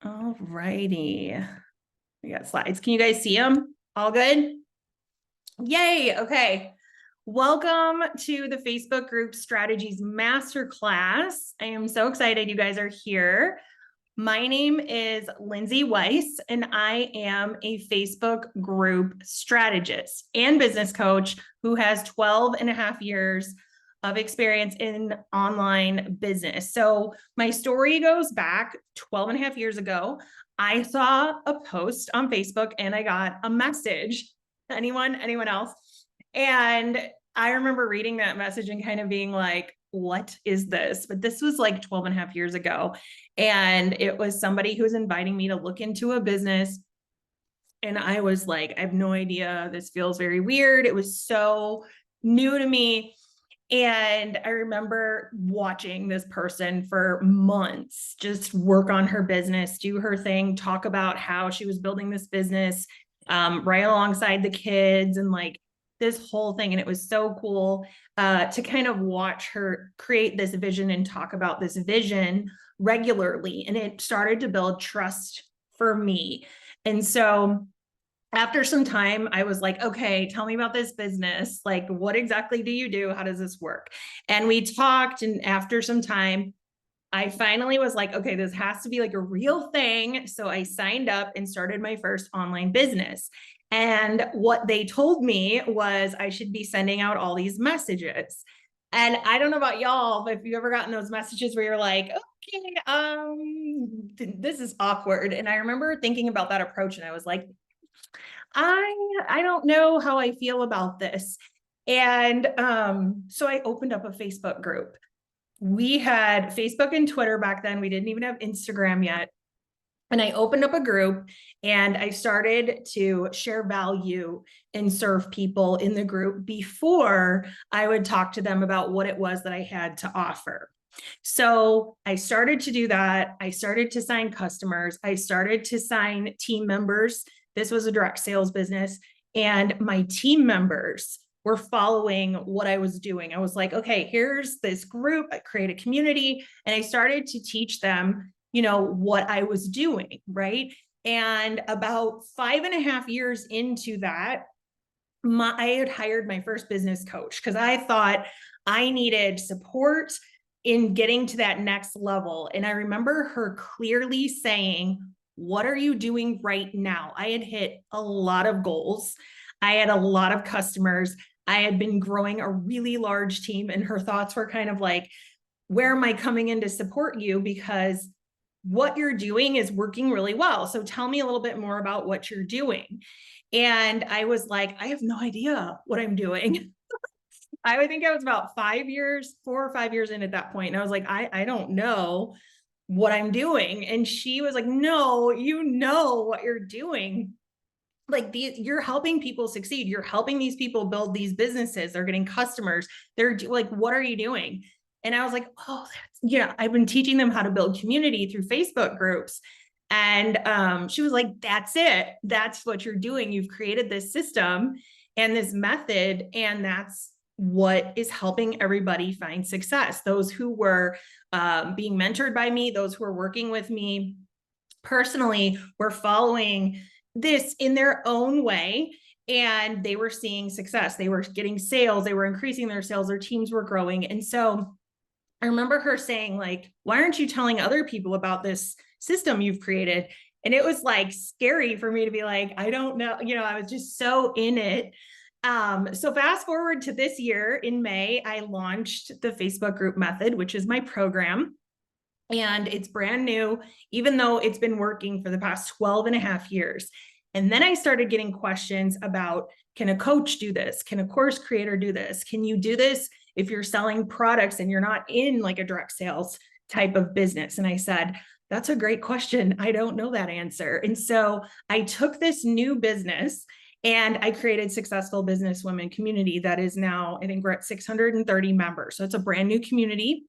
All righty. We got slides. Can you guys see them? All good? Yay. Okay. Welcome to the Facebook group strategies masterclass. I am so excited you guys are here. My name is Lindsay Weiss, and I am a Facebook group strategist and business coach who has 12 and a half years of experience in online business. So my story goes back 12 and a half years ago. I saw a post on Facebook and I got a message. Anyone else? And I remember reading that message and kind of being like, what is this? But this was like 12 and a half years ago. And it was somebody who was inviting me to look into a business. And I was like, I have no idea. This feels very weird. It was so new to me. And I remember watching this person for months just work on her business, do her thing, talk about how she was building this business right alongside the kids and like this whole thing. And it was so cool to kind of watch her create this vision and talk about this vision regularly. And it started to build trust for me. And so after some time, I was like, okay, tell me about this business. Like, what exactly do you do? How does this work? And we talked. And after some time, I finally was like, okay, this has to be like a real thing. So I signed up and started my first online business. And what they told me was I should be sending out all these messages. And I don't know about y'all, but if you've ever gotten those messages where you're like, okay, this is awkward. And I remember thinking about that approach and I was like, I don't know how I feel about this. And so I opened up a Facebook group. We had Facebook and Twitter back then. We didn't even have Instagram yet. And I opened up a group and I started to share value and serve people in the group before I would talk to them about what it was that I had to offer. So I started to do that. I started to sign customers. I started to sign team members. This was a direct sales business. And my team members were following what I was doing. I was like, okay, here's this group. I create a community. And I started to teach them, what I was doing. Right. And about 5.5 years into that, I had hired my first business coach because I thought I needed support in getting to that next level. And I remember her clearly saying, what are you doing right now? I had hit a lot of goals. I had a lot of customers. I had been growing a really large team. And her thoughts were kind of like, where am I coming in to support you? Because what you're doing is working really well. So tell me a little bit more about what you're doing. And I was like, I have no idea what I'm doing. I would think I was about 4 or 5 years in at that point. And I was like, I don't know what I'm doing. And she was like, no, you know what you're doing. Like you're helping people succeed. You're helping these people build these businesses. They're getting customers. They're like, what are you doing? And I was like, oh, I've been teaching them how to build community through Facebook groups. And she was like, that's it. That's what you're doing. You've created this system and this method, and that's what is helping everybody find success. Those who were being mentored by me, those who are working with me personally were following this in their own way, and they were seeing success. They were getting sales. They were increasing their sales. Their teams were growing. And so I remember her saying, like, why aren't you telling other people about this system you've created? And it was like scary for me to be like, I don't know. I was just so in it. So fast forward to this year in May, I launched the Facebook group method, which is my program. And it's brand new, even though it's been working for the past 12 and a half years. And then I started getting questions about, can a coach do this? Can a course creator do this? Can you do this if you're selling products and you're not in like a direct sales type of business? And I said, that's a great question. I don't know that answer. And so I took this new business and I created Successful Business Women Community that is now, I think we're at 630 members. So it's a brand new community.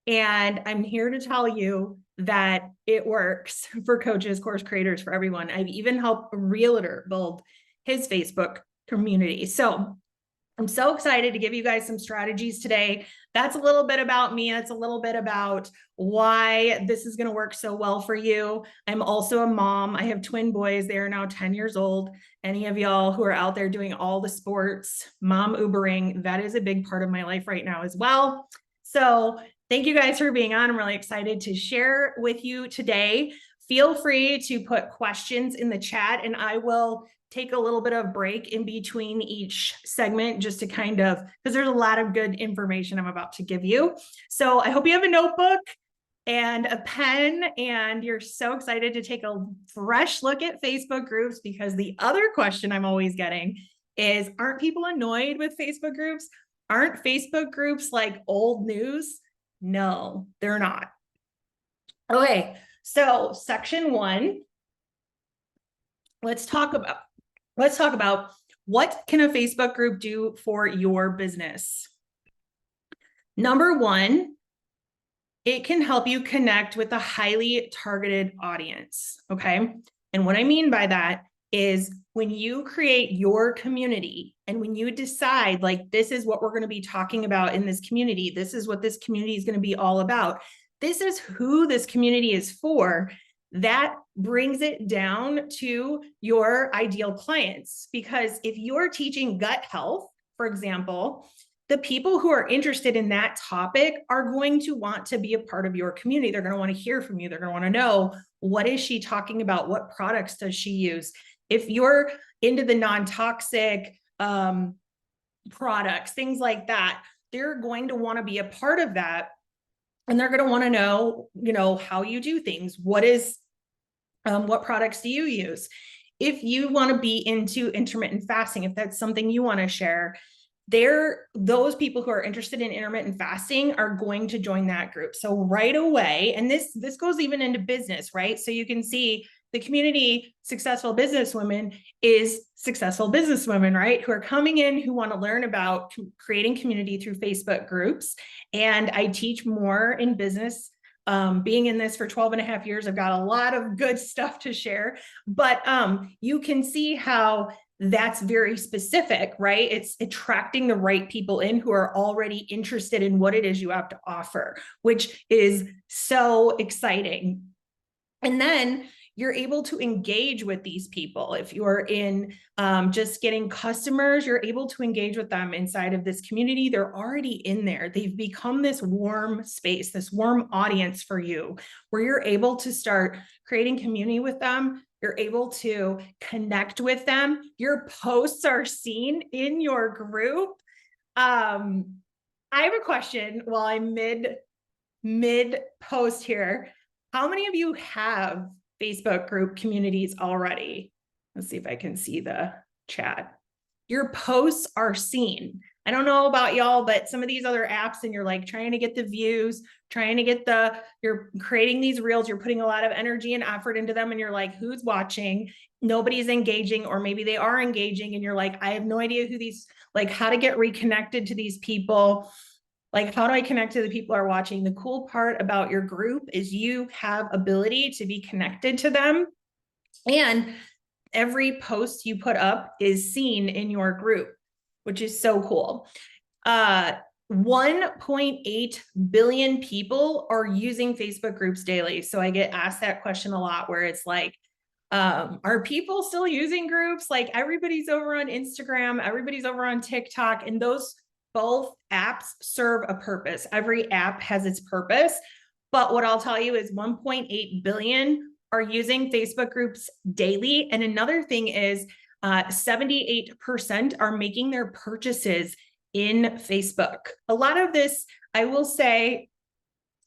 And I'm here to tell you that it works for coaches, course creators, for everyone. I've even helped a realtor build his Facebook community. So I'm so excited to give you guys some strategies today. That's a little bit about me. That's a little bit about why this is going to work so well for you. I'm also a mom. I have twin boys. They are now 10 years old. Any of y'all who are out there doing all the sports, mom Ubering, that is a big part of my life right now as well. So thank you guys for being on. I'm really excited to share with you today. Feel free to put questions in the chat, and I will take a little bit of break in between each segment just to kind of, because there's a lot of good information I'm about to give you. So I hope you have a notebook and a pen, and you're so excited to take a fresh look at Facebook groups, because the other question I'm always getting is, aren't people annoyed with Facebook groups? Aren't Facebook groups like old news? No, they're not. Okay, so section 1, let's talk about what can a Facebook group do for your business. Number 1, it can help you connect with a highly targeted audience, okay? And what I mean by that is when you create your community and when you decide, like, this is what we're going to be talking about in this community, this is what this community is going to be all about, this is who this community is for, that brings it down to your ideal clients. Because if you're teaching gut health, for example, the people who are interested in that topic are going to want to be a part of your community. They're going to want to hear from you. They're going to want to know, what is she talking about? What products does she use? If you're into the non-toxic products, things like that, they're going to want to be a part of that. And they're going to want to know, how you do things. What products do you use? If you want to be into intermittent fasting, if that's something you want to share, those people who are interested in intermittent fasting are going to join that group. So right away, and this goes even into business, right? So you can see the community Successful Businesswomen is successful businesswomen, right? Who are coming in, who want to learn about creating community through Facebook groups. And I teach more in business. Being in this for 12 and a half years, I've got a lot of good stuff to share, but you can see how that's very specific, right? It's attracting the right people in who are already interested in what it is you have to offer, which is so exciting. And then you're able to engage with these people. If you're in just getting customers, you're able to engage with them inside of this community. They're already in there. They've become this warm space, this warm audience for you, where you're able to start creating community with them. You're able to connect with them. Your posts are seen in your group. I have a question while I'm mid post here. How many of you have Facebook group communities already? Let's see if I can see the chat. Your posts are seen. I don't know about y'all, but some of these other apps, and you're like trying to get the views, you're creating these reels, you're putting a lot of energy and effort into them, and you're like, who's watching? Nobody's engaging, or maybe they are engaging, and you're like, I have no idea how to get reconnected to these people. Like, how do I connect to the people who are watching? The cool part about your group is you have ability to be connected to them. And every post you put up is seen in your group, which is so cool. 1.8 billion people are using Facebook groups daily. So I get asked that question a lot, where it's like, are people still using groups? Like, everybody's over on Instagram, everybody's over on TikTok, and both apps serve a purpose. Every app has its purpose. But what I'll tell you is 1.8 billion are using Facebook groups daily. And another thing is 78% are making their purchases in Facebook. A lot of this, I will say,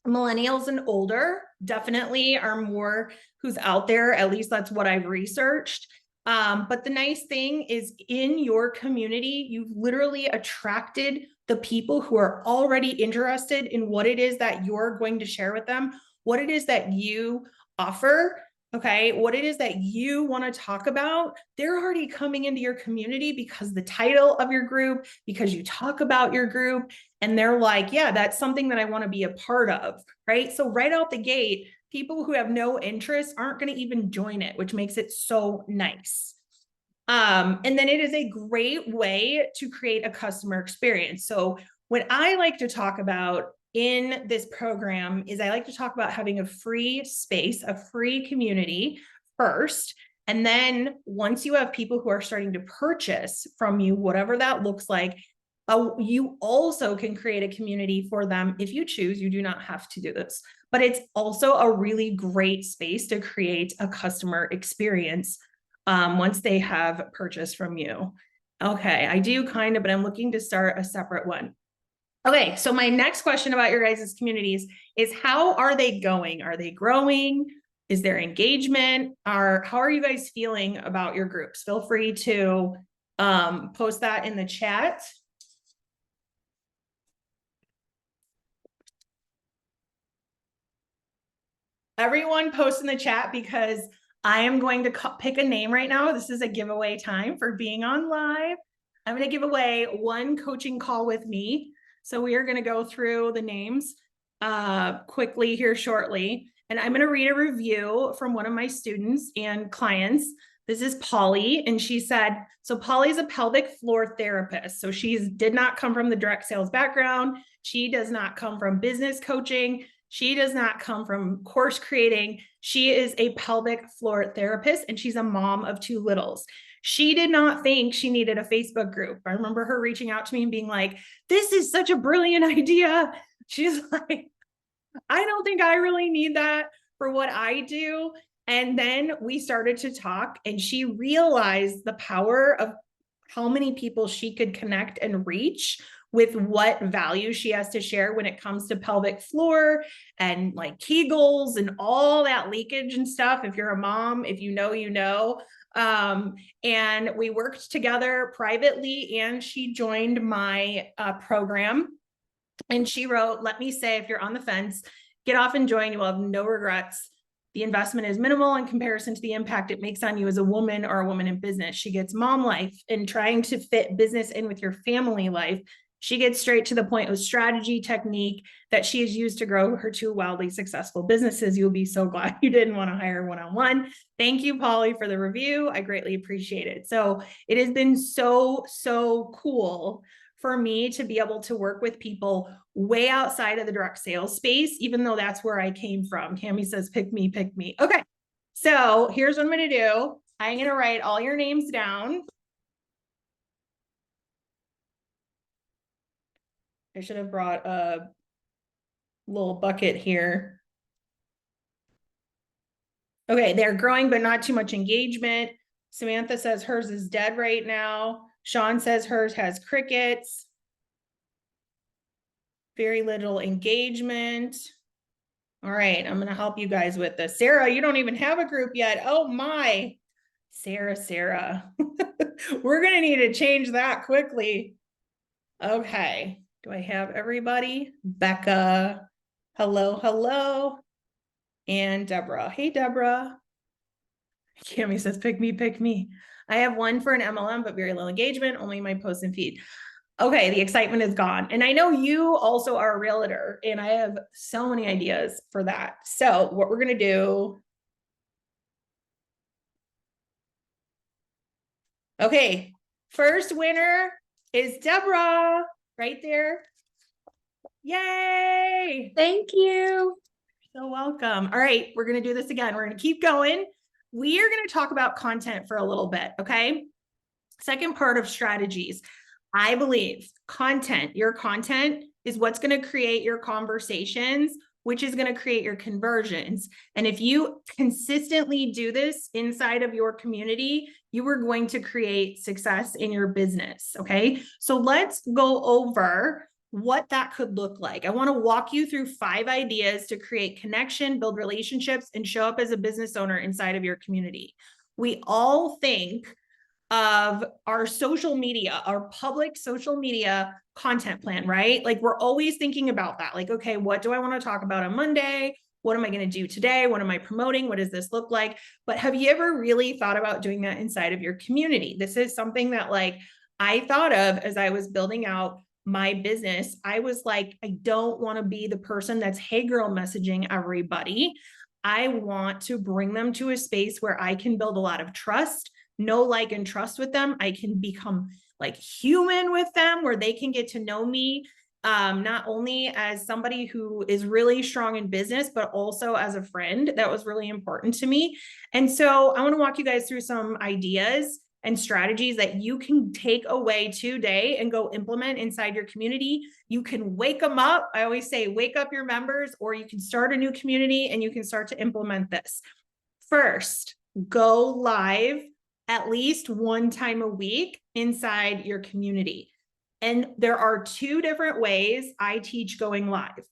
millennials and older definitely are more who's out there. At least that's what I've researched. But the nice thing is, in your community, you've literally attracted the people who are already interested in what it is that you're going to share with them, what it is that you offer, okay, what it is that you want to talk about. They're already coming into your community because the title of your group, because you talk about your group, and they're like, yeah, that's something that I want to be a part of, right? So right out the gate, people who have no interest aren't going to even join it, which makes it so nice. And then it is a great way to create a customer experience. So what I like to talk about in this program is I like to talk about having a free space, a free community first. And then once you have people who are starting to purchase from you, whatever that looks like, you also can create a community for them if you choose. You do not have to do this, but it's also a really great space to create a customer experience once they have purchased from you. Okay, I do kind of, but I'm looking to start a separate one. Okay, so my next question about your guys' communities is how are they going? Are they growing? Is there engagement? How are you guys feeling about your groups? Feel free to post that in the chat. Everyone post in the chat because I am going to pick a name right now. This is a giveaway time for being on live. I'm going to give away one coaching call with me. So we are going to go through the names quickly here shortly. And I'm going to read a review from one of my students and clients. This is Polly, and she said, so Polly's a pelvic floor therapist. So she did not come from the direct sales background. She does not come from business coaching. She does not come from course creating. She is a pelvic floor therapist, and she's a mom of 2 littles. She did not think she needed a Facebook group. I remember her reaching out to me and being like, this is such a brilliant idea. She's like, I don't think I really need that for what I do. And then we started to talk, and she realized the power of how many people she could connect and reach with what value she has to share when it comes to pelvic floor and like Kegels and all that leakage and stuff. If you're a mom, if you know, you know. And we worked together privately, and she joined my program. And she wrote, let me say, if you're on the fence, get off and join. You will have no regrets. The investment is minimal in comparison to the impact it makes on you as a woman or a woman in business. She gets mom life and trying to fit business in with your family life. She gets straight to the point with strategy, technique that she has used to grow her 2 wildly successful businesses. You'll be so glad you didn't want to hire one-on-one. Thank you, Polly, for the review. I greatly appreciate it. So it has been so cool for me to be able to work with people way outside of the direct sales space, even though that's where I came from. Tammy says, pick me, pick me. Okay, so here's what I'm going to do. I'm going to write all your names down. I should have brought a little bucket here. Okay, they're growing, but not too much engagement. Samantha says hers is dead right now. Sean says hers has crickets. Very little engagement. All right, I'm going to help you guys with this. Sarah, you don't even have a group yet. Oh my. Sarah. We're going to need to change that quickly. Okay. Do I have everybody? Becca. Hello. And Deborah. Hey, Deborah. Cami says, pick me. I have one for an MLM, but very low engagement, only my post and feed. Okay, the excitement is gone. And I know you also are a realtor, and I have so many ideas for that. So what we're going to do. Okay, first winner is Deborah right there. Yay. Thank you. So welcome. All right, we're going to do this again. We're going to keep going. We are going to talk about content for a little bit. Okay. Second part of strategies. I believe your content is what's going to create your conversations, which is going to create your conversions. And if you consistently do this inside of your community, you are going to create success in your business. Okay. So let's go over what that could look like. I want to walk you through 5 ideas to create connection, build relationships, and show up as a business owner inside of your community. We all think of our social media, our public social media content plan, right? Like we're always thinking about that. Like, okay, what do I want to talk about on Monday? What am I going to do today? What am I promoting? What does this look like? But have you ever really thought about doing that inside of your community? This is something that like I thought of as I was building out my business. I was like, I don't want to be the person that's, hey girl, messaging everybody. I want to bring them to a space where I can build a lot of trust, know, like, and trust with them. I can become like human with them, where they can get to know me, not only as somebody who is really strong in business, but also as a friend. That was really important to me. And so I want to walk you guys through some ideas and strategies that you can take away today and go implement inside your community. You can wake them up. I always say, wake up your members, or you can start a new community and you can start to implement this. First, go live at least one time a week inside your community. And there are two different ways I teach going live.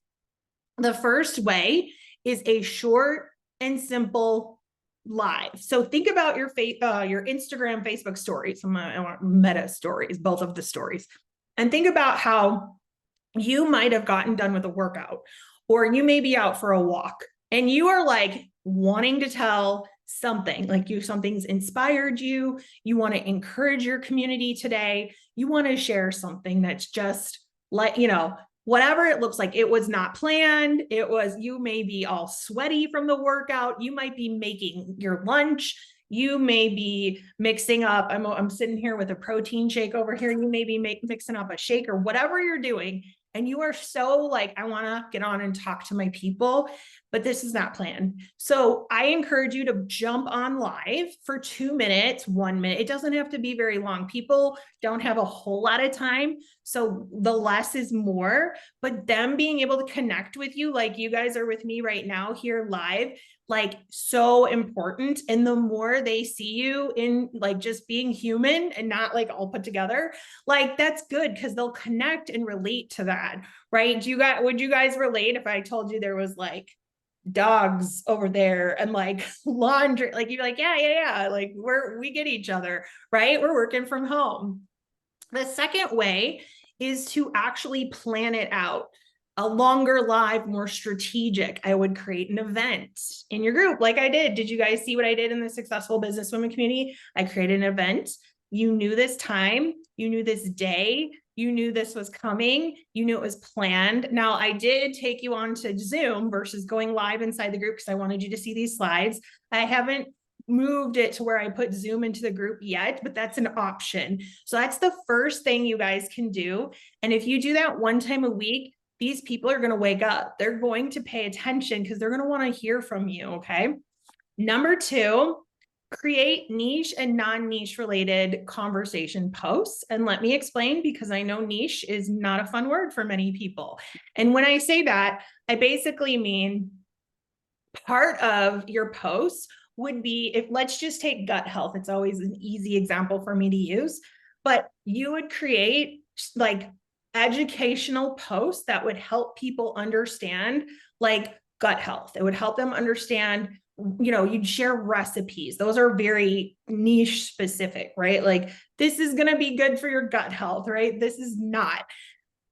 The first way is a short and simple live. So think about your Instagram, Facebook stories, meta stories, both of the stories, and think about how you might have gotten done with a workout, or you may be out for a walk and you are like wanting to tell something, like something's inspired you. You want to encourage your community today. You want to share something that's just like, whatever it looks like. It was not planned. You may be all sweaty from the workout. You might be making your lunch. You may be mixing up. I'm sitting here with a protein shake over here. You may be mixing up a shake or whatever you're doing. And you are so like, I want to get on and talk to my people, but this is not planned. So I encourage you to jump on live for 2 minutes, 1 minute. It doesn't have to be very long. People don't have a whole lot of time. So the less is more, but them being able to connect with you, like you guys are with me right now here live, like so important. And the more they see you in like just being human and not like all put together, like that's good, because they'll connect and relate to that, right? Would you guys relate if I told you there was like dogs over there and like laundry? Like you're like, yeah. Like we get each other, right? We're working from home. The second way is to actually plan it out. A longer live, more strategic. I would create an event in your group like I did. Did you guys see what I did in the Successful Businesswomen community? I created an event. You knew this time, you knew this day, you knew this was coming, you knew it was planned. Now, I did take you on to Zoom versus going live inside the group because I wanted you to see these slides. I haven't moved it to where I put Zoom into the group yet, but that's an option. So that's the first thing you guys can do. And if you do that one time a week, these people are going to wake up. They're going to pay attention because they're going to want to hear from you. Okay. Number 2, create niche and non-niche related conversation posts. And let me explain, because I know niche is not a fun word for many people. And when I say that, I basically mean part of your posts would be, if let's just take gut health. It's always an easy example for me to use, but you would create like educational posts that would help people understand like gut health. It would help them understand, you'd share recipes. Those are very niche specific, right? Like this is going to be good for your gut health, right? This is not.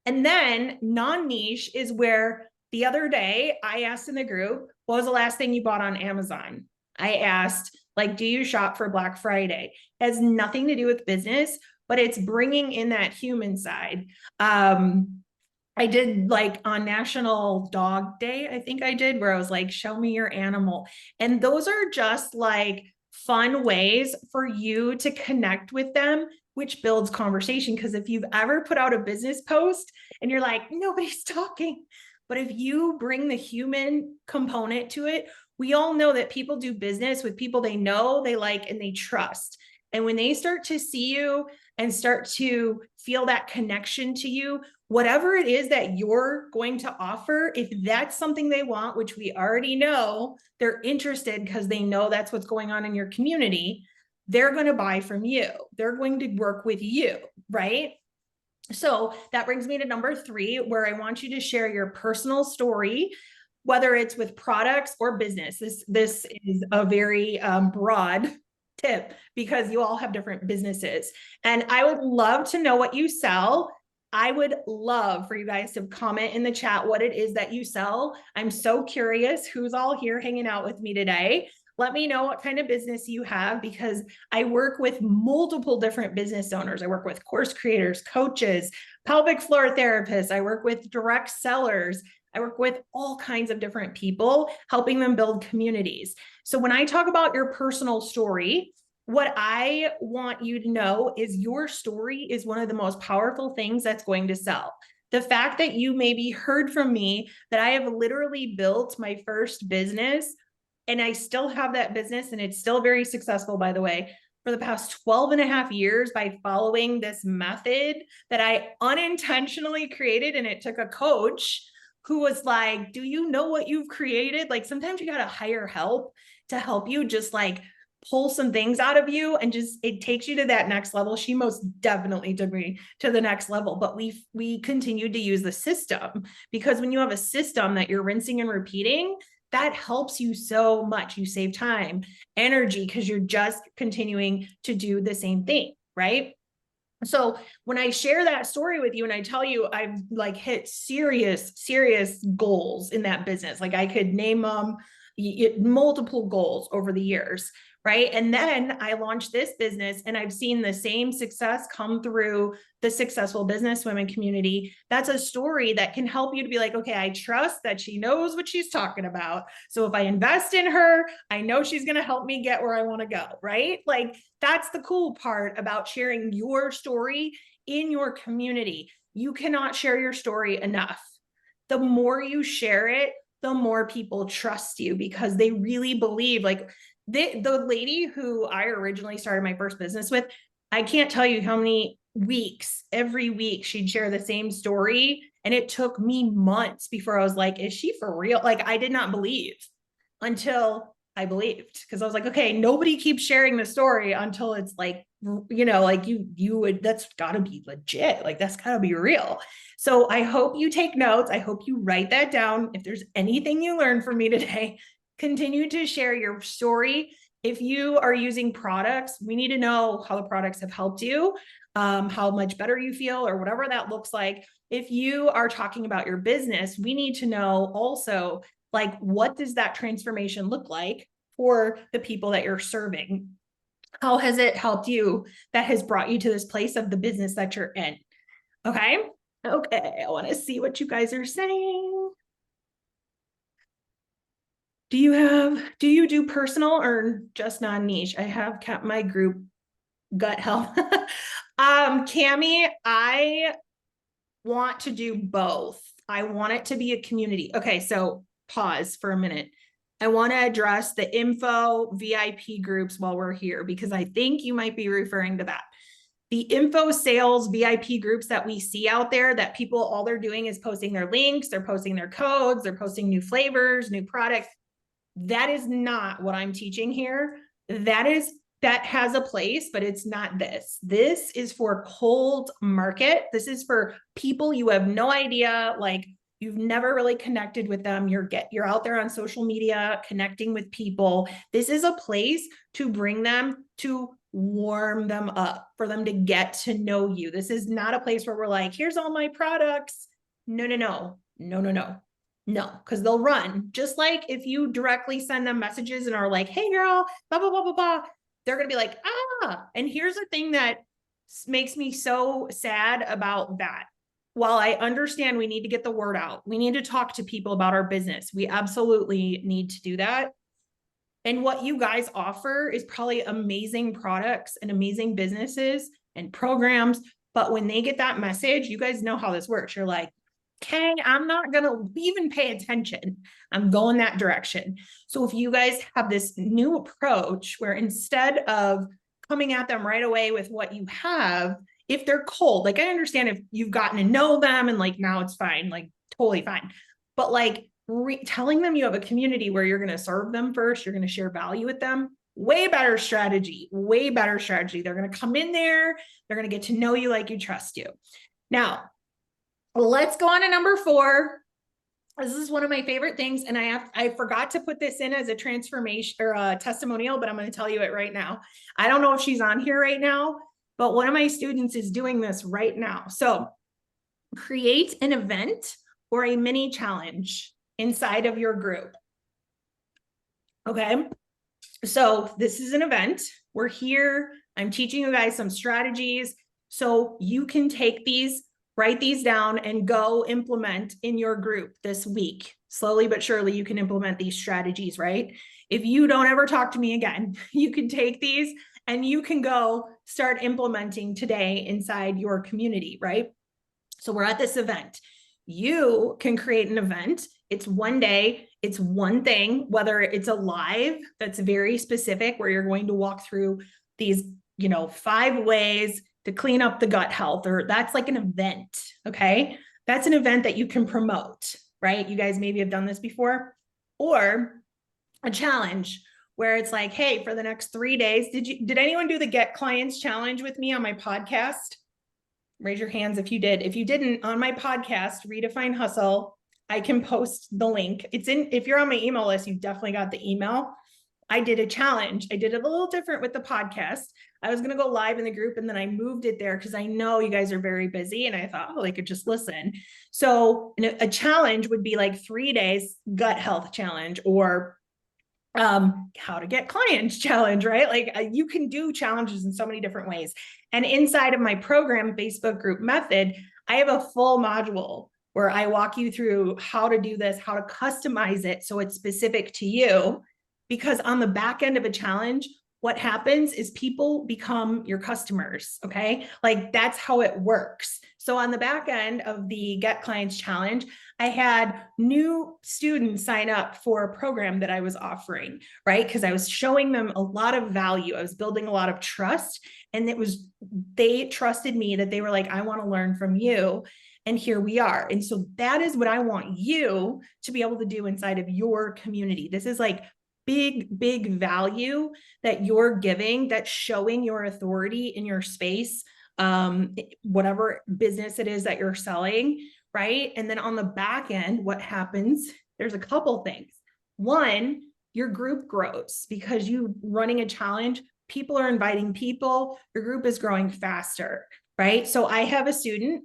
And then non-niche is where the other day I asked in the group, what was the last thing you bought on Amazon? I asked, like, do you shop for Black Friday? It has nothing to do with business, but it's bringing in that human side. I did like on National Dog Day, I think I did, where I was like, show me your animal. And those are just like fun ways for you to connect with them, which builds conversation. Because if you've ever put out a business post and you're like, nobody's talking, but if you bring the human component to it, we all know that people do business with people they know, they like, and they trust. And when they start to see you and start to feel that connection to you, whatever it is that you're going to offer, if that's something they want, which we already know they're interested because they know that's what's going on in your community, they're going to buy from you. They're going to work with you, right? So that brings me to number 3, where I want you to share your personal story, whether it's with products or business. This is a very broad tip because you all have different businesses. And I would love to know what you sell. I would love for you guys to comment in the chat what it is that you sell. I'm so curious who's all here hanging out with me today. Let me know what kind of business you have, because I work with multiple different business owners. I work with course creators, coaches, pelvic floor therapists. I work with direct sellers. I work with all kinds of different people, helping them build communities. So when I talk about your personal story, what I want you to know is your story is one of the most powerful things that's going to sell. The fact that you maybe heard from me that I have literally built my first business, and I still have that business, and it's still very successful, by the way, for the past 12 and a half years by following this method that I unintentionally created. And it took a coach who was like, do you know what you've created? Like, sometimes you got to hire help to help you just like pull some things out of you, and just it takes you to that next level. She most definitely took me to the next level, but we continued to use the system, because when you have a system that you're rinsing and repeating, that helps you so much. You save time, energy, because you're just continuing to do the same thing, right? So when I share that story with you and I tell you I've like hit serious goals in that business, like I could name them multiple goals over the years, right? And then I launched this business and I've seen the same success come through the Successful Business Women community. That's a story that can help you to be like, okay, I trust that she knows what she's talking about. So if I invest in her, I know she's going to help me get where I want to go, right? Like, that's the cool part about sharing your story in your community. You cannot share your story enough. The more you share it, the more people trust you, because they really believe, like the lady who I originally started my first business with, I can't tell you how many weeks, every week she'd share the same story. And it took me months before I was like, is she for real? Like, I did not believe until I believed, because I was like, okay, nobody keeps sharing the story until it's like, you know, like you would, that's gotta be legit. Like, that's gotta be real. So I hope you take notes. I hope you write that down. If there's anything you learned from me today, continue to share your story. If you are using products, we need to know how the products have helped you, how much better you feel, or whatever that looks like. If you are talking about your business, we need to know also, like, what does that transformation look like for the people that you're serving? How has it helped you that has brought you to this place of the business that you're in? Okay. Okay. I want to see what you guys are saying. Do you do personal or just non-niche? I have kept my group gut health. Cami, I want to do both. I want it to be a community. Okay. So pause for a minute. I want to address the info VIP groups while we're here, because I think you might be referring to that. The info sales VIP groups that we see out there, that people, all they're doing is posting their links, they're posting their codes, they're posting new flavors, new products. That is not what I'm teaching here. That has a place, but it's not this. This is for cold market. This is for people you have no idea, like you've never really connected with them. You're out there on social media connecting with people. This is a place to bring them, to warm them up, for them to get to know you. This is not a place where we're like, here's all my products. No, because they'll run. Just like if you directly send them messages and are like, hey girl, blah, blah, blah, blah, blah, they're going to be like, ah. And here's the thing that makes me so sad about that. While I understand we need to get the word out, we need to talk to people about our business. We absolutely need to do that. And what you guys offer is probably amazing products and amazing businesses and programs. But when they get that message, you guys know how this works. You're like, okay, I'm not going to even pay attention. I'm going that direction. So if you guys have this new approach where instead of coming at them right away with what you have, if they're cold, like I understand if you've gotten to know them and like now it's fine, like totally fine. But like telling them you have a community where you're going to serve them first, you're going to share value with them, way better strategy, way better strategy. They're going to come in there, they're going to get to know you like you, trust you. Now, let's go on to number 4. This is one of my favorite things. And I forgot to put this in as a transformation or a testimonial, but I'm going to tell you it right now. I don't know if she's on here right now, but one of my students is doing this right now. So create an event or a mini challenge inside of your group. Okay. So this is an event. We're here. I'm teaching you guys some strategies so you can take these write these down and go implement in your group this week. Slowly but surely, you can implement these strategies, right? If you don't ever talk to me again, you can take these and you can go start implementing today inside your community, right? So we're at this event. You can create an event. It's one day, it's one thing, whether it's a live that's very specific where you're going to walk through these, 5 ways to clean up the gut health, or that's like an event. Okay. That's an event that you can promote, right? You guys maybe have done this before, or a challenge where it's like, hey, for the next 3 days, did anyone do the Get Clients Challenge with me on my podcast? Raise your hands if you did. If you didn't, on my podcast, Redefine Hustle, I can post the link. If you're on my email list, you definitely got the email. I did a challenge. I did it a little different with the podcast. I was going to go live in the group and then I moved it there because I know you guys are very busy and I thought, they could just listen. So a challenge would be like 3 days gut health challenge, or how to get clients challenge, right? Like you can do challenges in so many different ways. And inside of my program, Facebook group method, I have a full module where I walk you through how to do this, how to customize it so it's specific to you. Because on the back end of a challenge, what happens is people become your customers, okay? Like that's how it works. So on the back end of the Get Clients Challenge, I had new students sign up for a program that I was offering, right? Because I was showing them a lot of value. I was building a lot of trust, and they trusted me that they were like, I want to learn from you. And here we are. And so that is what I want you to be able to do inside of your community. This is like big value that you're giving, that's showing your authority in your space, whatever business it is that you're selling, right? And then on the back end, what happens? There's a couple things. One, your group grows because you running a challenge, people are inviting people, your group is growing faster, right? So I have a student,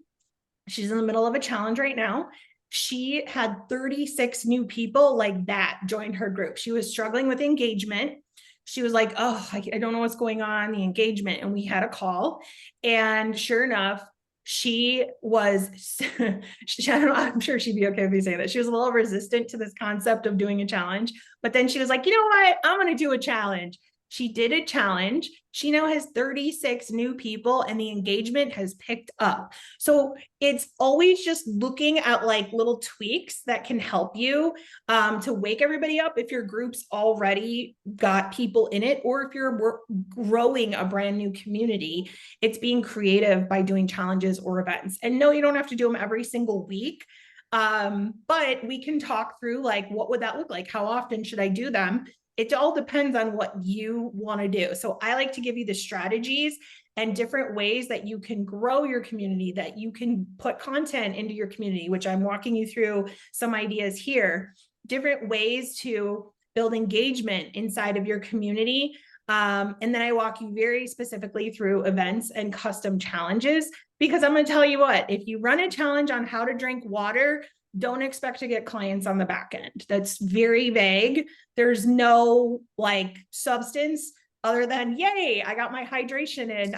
she's in the middle of a challenge right now. She had 36 new people like that join her group. She was struggling with engagement. She was like, I don't know what's going on, the engagement. And we had a call. And sure enough, she was, I don't know, I'm sure she'd be okay if you say that. She was a little resistant to this concept of doing a challenge. But then she was like, you know what? I'm going to do a challenge. She did a challenge. She now has 36 new people and the engagement has picked up. So it's always just looking at like little tweaks that can help you to wake everybody up if your group's already got people in it, or if you're growing a brand new community. It's being creative by doing challenges or events. And no, you don't have to do them every single week. But we can talk through like, what would that look like? How often should I do them? It all depends on what you want to do. So I like to give you the strategies and different ways that you can grow your community, that you can put content into your community, which I'm walking you through some ideas here, different ways to build engagement inside of your community. And then I walk you very specifically through events and custom challenges, because I'm going to tell you what, if you run a challenge on how to drink water, don't expect to get clients on the back end. That's very vague. There's no like substance other than, yay, I got my hydration in.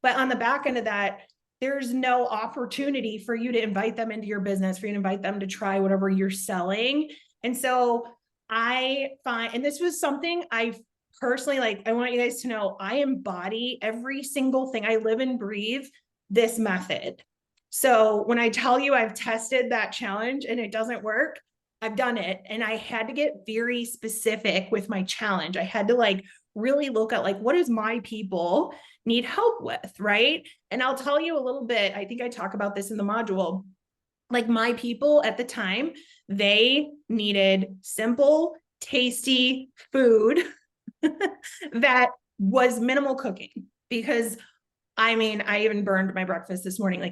But on the back end of that, there's no opportunity for you to invite them into your business, for you to invite them to try whatever you're selling. And so I find, and this was something I personally, I want you guys to know, I embody every single thing. I live and breathe this method. So when I tell you I've tested that challenge and it doesn't work, I've done it. And I had to get very specific with my challenge. I had to really look at what does my people need help with, right? And I'll tell you a little bit, I think I talk about this in the module. My people at the time, they needed simple, tasty food that was minimal cooking, because I even burned my breakfast this morning.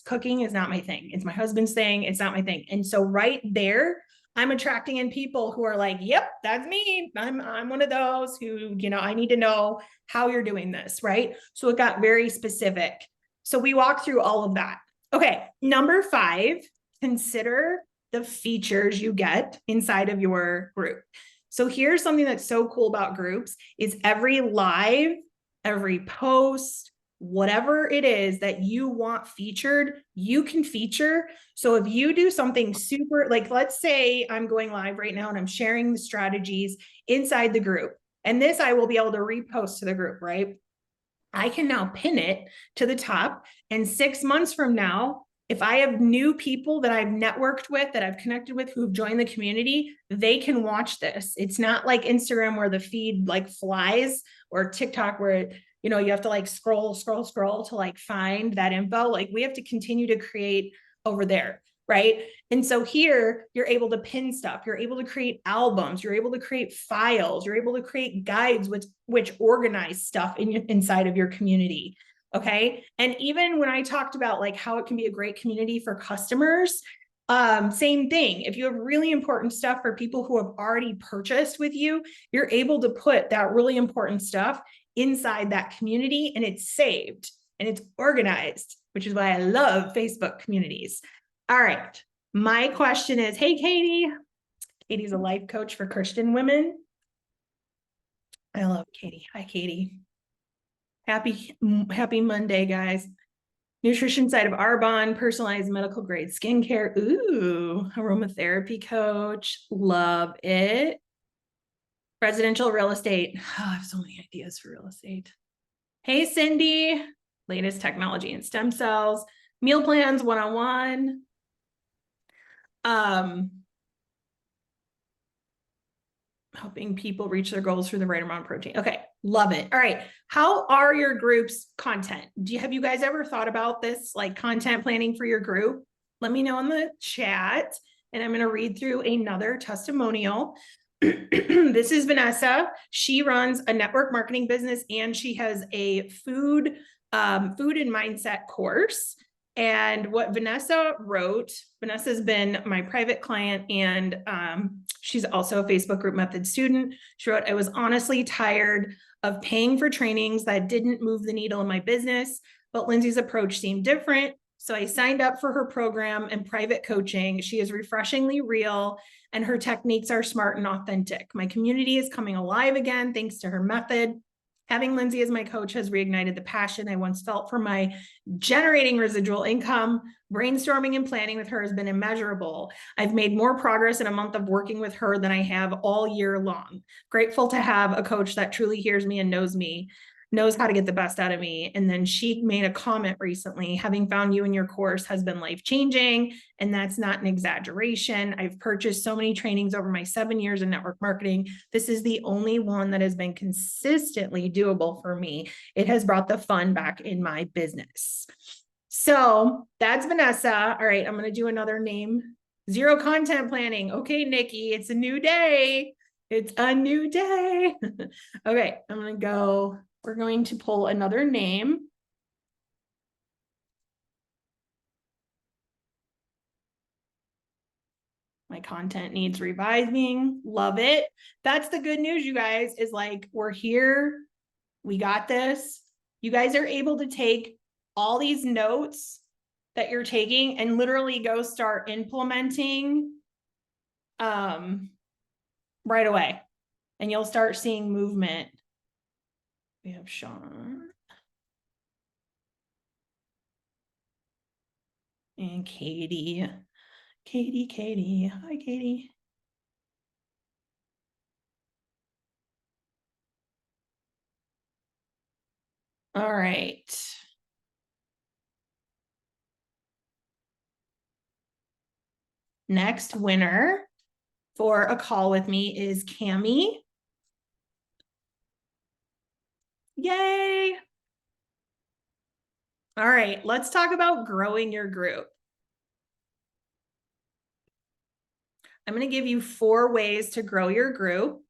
Cooking is not my thing. It's my husband's thing. It's not my thing. And so right there, I'm attracting in people who are like, yep, that's me. I'm one of those who, I need to know how you're doing this, right? So it got very specific. So we walked through all of that. Okay. Number 5, consider the features you get inside of your group. So here's something that's so cool about groups is every live, every post, whatever it is that you want featured, you can feature. So if you do something super, like let's say I'm going live right now and I'm sharing the strategies inside the group, and this I will be able to repost to the group, right? I can now pin it to the top, and 6 months from now, if I have new people that I've networked with, that I've connected with, who've joined the community, they can watch this. It's not like Instagram where the feed like flies, or TikTok where, you know, you have to like scroll to like find that info. Like we have to continue to create over there, right? And so here you're able to pin stuff, you're able to create albums, you're able to create files, you're able to create guides which organize stuff inside of your community. Okay. And even when I talked about like how it can be a great community for customers, same thing. If you have really important stuff for people who have already purchased with you, you're able to put that really important stuff inside that community, and it's saved and it's organized, which is why I love Facebook communities. All right. My question is, hey, Katie. Katie's a life coach for Christian women. I love Katie. Hi, Katie. Happy Monday, guys. Nutrition side of Arbonne, personalized medical grade skincare. Ooh, aromatherapy coach. Love it. Residential real estate. Oh, I have so many ideas for real estate. Hey, Cindy. Latest technology in stem cells. Meal plans 101. Helping people reach their goals through the right amount of protein. Okay, love it. All right, how are your groups' content? Have you guys ever thought about this, like content planning for your group? Let me know in the chat, and I'm going to read through another testimonial. This is Vanessa. She runs a network marketing business, and she has a food and mindset course. And what Vanessa wrote, Vanessa's been my private client, and she's also a Facebook Group Method student. She wrote, I was honestly tired of paying for trainings that didn't move the needle in my business, but Lindsay's approach seemed different. So I signed up for her program and private coaching. She is refreshingly real, and her techniques are smart and authentic. My community is coming alive again thanks to her method. Having Lindsay as my coach has reignited the passion I once felt for my generating residual income. Brainstorming and planning with her has been immeasurable. I've made more progress in a month of working with her than I have all year long. Grateful to have a coach that truly hears me and knows how to get the best out of me. And then she made a comment recently, having found you in your course has been life-changing. And that's not an exaggeration. I've purchased so many trainings over my 7 years in network marketing. This is the only one that has been consistently doable for me. It has brought the fun back in my business. So that's Vanessa. All right, I'm going to do another name. Zero content planning. Okay, Nikki, it's a new day. It's a new day. Okay, I'm going to go. We're going to pull another name. My content needs revising. Love it. That's the good news, you guys, is like, we're here. We got this. You guys are able to take all these notes that you're taking and literally go start implementing right away. And you'll start seeing movement. We have Sean and Katie. Katie. Hi, Katie. All right. Next winner for a call with me is Cami. Yay. All right, let's talk about growing your group. I'm going to give you 4 ways to grow your group.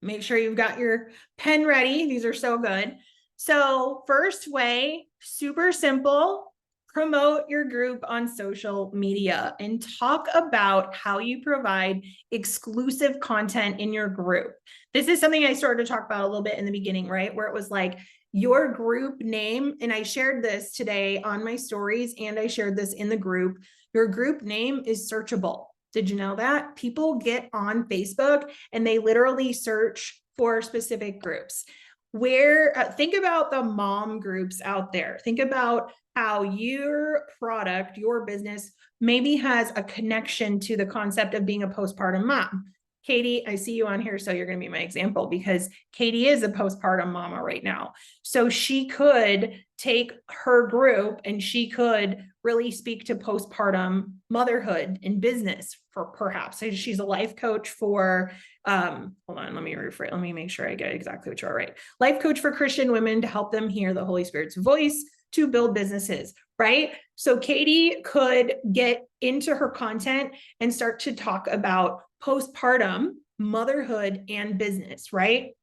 Make sure you've got your pen ready. These are so good. So first way, super simple, promote your group on social media and talk about how you provide exclusive content in your group. This is something I started to talk about a little bit in the beginning, right? Where it was like your group name, and I shared this today on my stories, and I shared this in the group. Your group name is searchable. Did you know that? People get on Facebook and they literally search for specific groups. think about the mom groups out there. Think about how your product, your business maybe has a connection to the concept of being a postpartum mom. Katie, I see you on here, so you're going to be my example because Katie is a postpartum mama right now. So she could take her group and she could really speak to postpartum motherhood in business for perhaps. So she's a life coach for, hold on, let me rephrase. Let me make sure I get exactly what you're right. Life coach for Christian women to help them hear the Holy Spirit's voice to build businesses, right? So Katie could get into her content and start to talk about postpartum motherhood and business, right?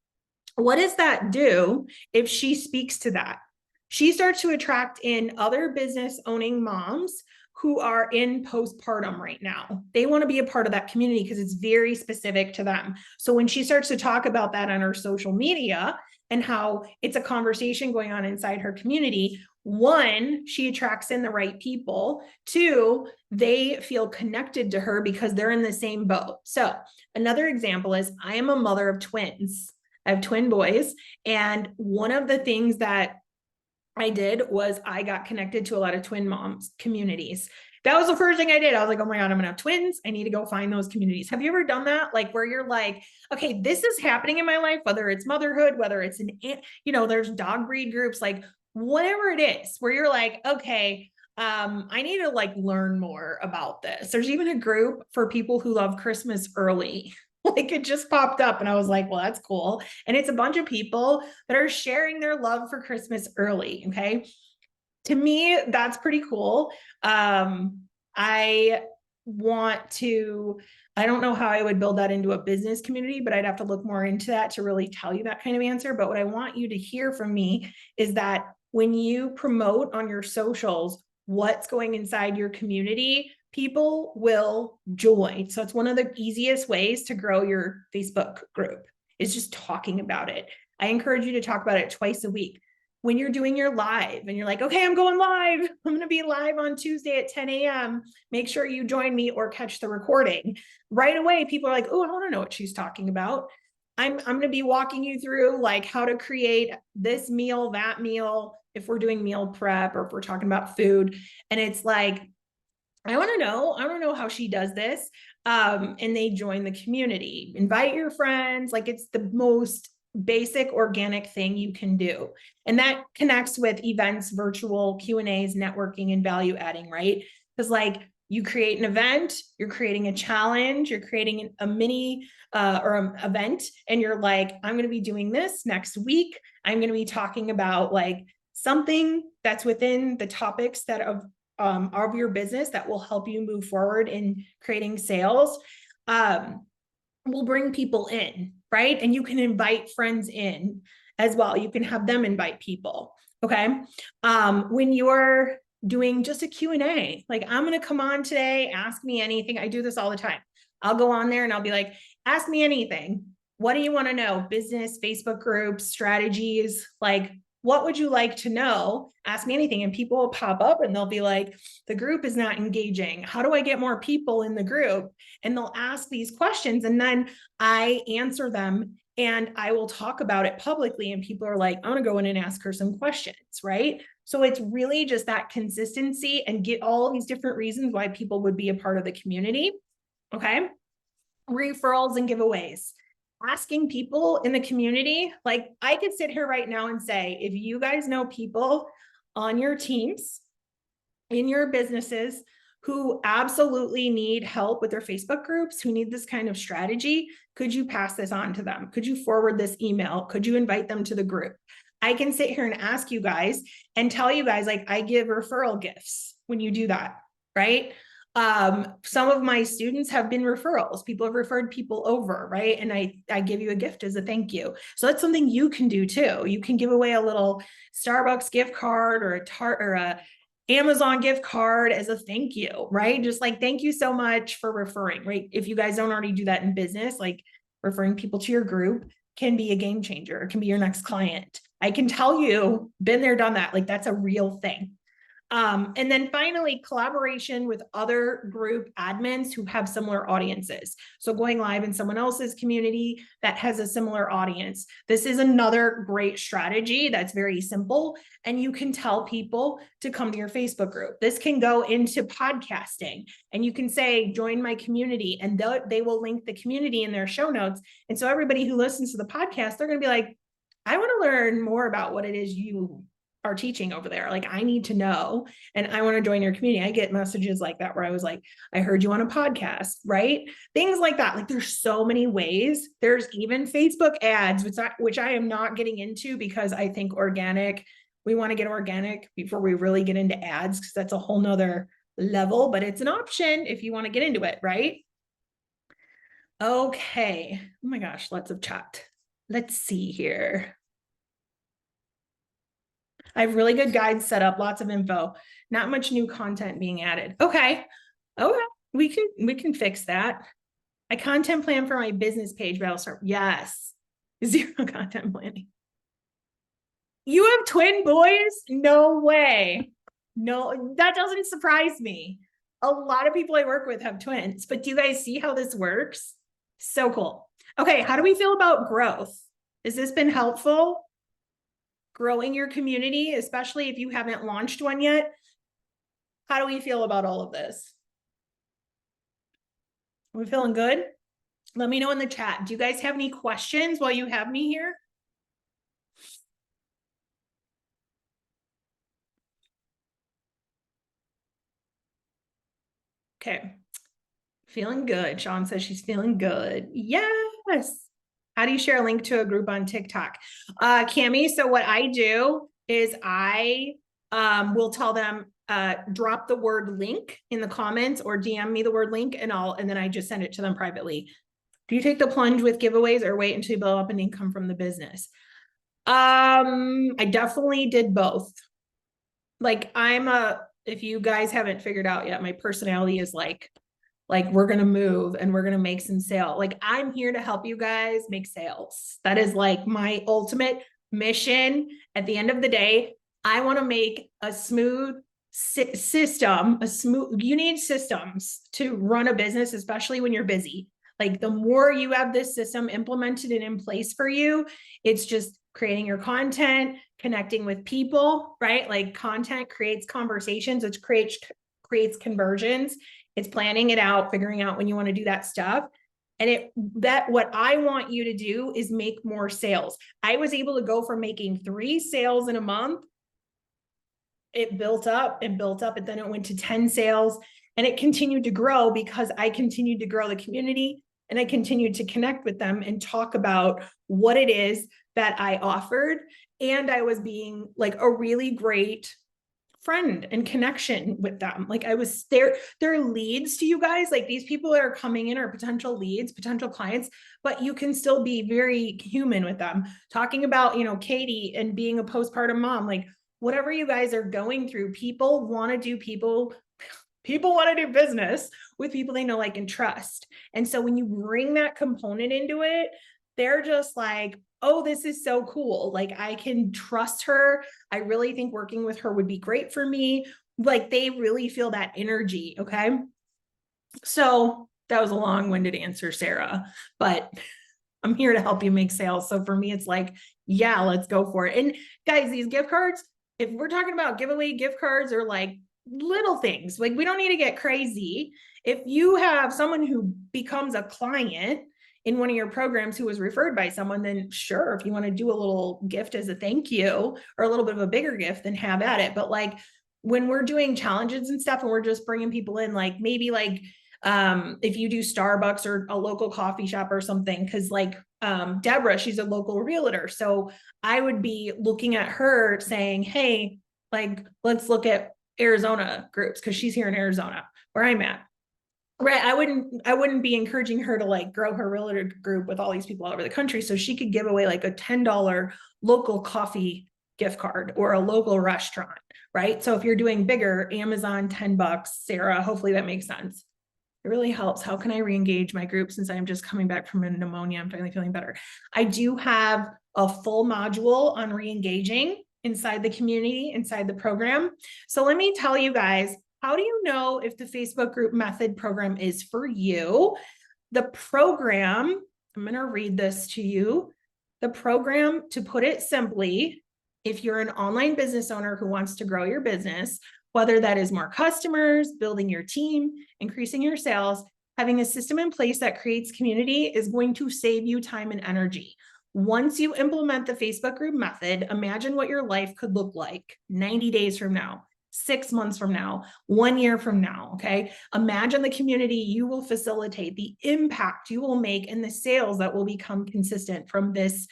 What does that do if she speaks to that? She starts to attract in other business owning moms who are in postpartum right now. They want to be a part of that community because it's very specific to them. So when she starts to talk about that on her social media and how it's a conversation going on inside her community, one, she attracts in the right people. Two, they feel connected to her because they're in the same boat. So another example is I am a mother of twins. I have twin boys. And one of the things that I did was I got connected to a lot of twin moms communities. That was the first thing I did. I was like, oh my God, I'm gonna have twins. I need to go find those communities. Have you ever done that? Like where you're like, okay, this is happening in my life, whether it's motherhood, whether it's there's dog breed groups, like whatever it is, where you're like, okay, I need to like learn more about this. There's even a group for people who love Christmas early. Like it just popped up and I was like, well, that's cool. And it's a bunch of people that are sharing their love for Christmas early. Okay. To me, that's pretty cool. I don't know how I would build that into a business community, but I'd have to look more into that to really tell you that kind of answer. But what I want you to hear from me is that when you promote on your socials what's going inside your community, people will join. So it's one of the easiest ways to grow your Facebook group is just talking about it. I encourage you to talk about it twice a week. When you're doing your live and you're like, okay, I'm going live. I'm going to be live on Tuesday at 10 a.m. Make sure you join me or catch the recording. Right away, people are like, oh, I want to know what she's talking about. I'm going to be walking you through like how to create this meal, that meal, if we're doing meal prep or if we're talking about food. And it's like, I want to know how she does this. And they join the community, invite your friends. Like it's the most basic organic thing you can do. And that connects with events, virtual Q&As, networking, and value adding, right? Because like you create an event, you're creating a challenge, you're creating a mini or an event, and you're like, I'm going to be doing this next week. I'm going to be talking about like something that's within the topics that of your business that will help you move forward in creating sales. Will bring people in, right? And you can invite friends in as well. You can have them invite people. Okay. When you're doing just a Q&A, like I'm going to come on today, ask me anything. I do this all the time. I'll go on there and I'll be like, ask me anything. What do you want to know? Business, Facebook groups, strategies, like what would you like to know? Ask me anything. And people will pop up and they'll be like, the group is not engaging. How do I get more people in the group? And they'll ask these questions and then I answer them and I will talk about it publicly. And people are like, I want to go in and ask her some questions, right? So it's really just that consistency and get all these different reasons why people would be a part of the community. Okay. Referrals and giveaways. Asking people in the community, like I could sit here right now and say, if you guys know people on your teams, in your businesses who absolutely need help with their Facebook groups, who need this kind of strategy, could you pass this on to them? Could you forward this email? Could you invite them to the group? I can sit here and ask you guys and tell you guys, like I give referral gifts when you do that, right? Some of my students have been referrals. People have referred people over, right? And I give you a gift as a thank you. So that's something you can do too. You can give away a little Starbucks gift card or a Amazon gift card as a thank you, right? Just like, thank you so much for referring, right? If you guys don't already do that in business, like referring people to your group can be a game changer. It can be your next client. I can tell you, been there, done that. Like that's a real thing. And then finally, collaboration with other group admins who have similar audiences. So going live in someone else's community that has a similar audience. This is another great strategy that's very simple. And you can tell people to come to your Facebook group. This can go into podcasting, and you can say, join my community, and they will link the community in their show notes. And so everybody who listens to the podcast, they're going to be like, I want to learn more about what it is you are teaching over there. Like, I need to know, and I want to join your community. I get messages like that where I was like, I heard you on a podcast, right? Things like that. Like, there's so many ways. There's even Facebook ads, which I am not getting into, because I think we want to get organic before we really get into ads, because that's a whole nother level, but it's an option if you want to get into it, right? Okay. Oh my gosh, lots of chat. Let's see here. I have really good guides set up, lots of info, not much new content being added. Okay. We can fix that. I content plan for my business page, but I'll start. Yes. Zero content planning. You have twin boys? No way. No, that doesn't surprise me. A lot of people I work with have twins, but do you guys see how this works? So cool. Okay. How do we feel about growth? Has this been helpful? Growing your community, especially if you haven't launched one yet. How do we feel about all of this? Are we feeling good? Let me know in the chat. Do you guys have any questions while you have me here? Okay. Feeling good. Sean says she's feeling good. Yes. How do you share a link to a group on TikTok? Cami, so what I do is I will tell them, drop the word link in the comments or DM me the word link, and then I just send it to them privately. Do you take the plunge with giveaways or wait until you build up an income from the business? I definitely did both. Like, if you guys haven't figured out yet, my personality is like we're going to move and we're going to make some sale. Like, I'm here to help you guys make sales. That is like my ultimate mission. At the end of the day, I want to make a smooth system, you need systems to run a business, especially when you're busy. Like, the more you have this system implemented and in place for you, it's just creating your content, connecting with people, right? Like, content creates conversations, which creates conversions. It's planning it out, figuring out when you want to do that stuff. And what I want you to do is make more sales. I was able to go from making 3 sales in a month. It built up and built up, and then it went to 10 sales, and it continued to grow because I continued to grow the community, and I continued to connect with them and talk about what it is that I offered. And I was being like a really great friend and connection with them. Like, I was their leads to you guys. Like, these people that are coming in are potential leads, potential clients, but you can still be very human with them. Talking about, Katie and being a postpartum mom, like, whatever you guys are going through, people want to do business with people they know, like, and trust. And so when you bring that component into it, they're just like, oh, this is so cool. Like, I can trust her. I really think working with her would be great for me. Like, they really feel that energy. Okay. So that was a long-winded answer, Sarah, but I'm here to help you make sales. So for me, it's like, yeah, let's go for it. And guys, these gift cards, if we're talking about giveaway gift cards or like little things, like, we don't need to get crazy. If you have someone who becomes a client in one of your programs who was referred by someone, then sure, if you want to do a little gift as a thank you or a little bit of a bigger gift, then have at it. But like, when we're doing challenges and stuff and we're just bringing people in, like, maybe like, if you do Starbucks or a local coffee shop or something, because like, Deborah, she's a local realtor. So I would be looking at her saying, hey, like, let's look at Arizona groups, because she's here in Arizona where I'm at. Right. I wouldn't be encouraging her to like grow her realtor group with all these people all over the country. So she could give away like a $10 local coffee gift card or a local restaurant. Right. So if you're doing bigger, Amazon, $10, Sarah, hopefully that makes sense. It really helps. How can I re-engage my group since I'm just coming back from a pneumonia? I'm finally feeling better. I do have a full module on re-engaging. inside the community, inside the program. So let me tell you guys, how do you know if the Facebook group method program is for you? The program, I'm going to read this to you. The program, to put it simply, if you're an online business owner who wants to grow your business, whether that is more customers, building your team, increasing your sales, having a system in place that creates community is going to save you time and energy. Once you implement the Facebook group method, imagine what your life could look like 90 days from now, 6 months from now, 1 year from now. Okay. Imagine the community you will facilitate, the impact you will make, and the sales that will become consistent from this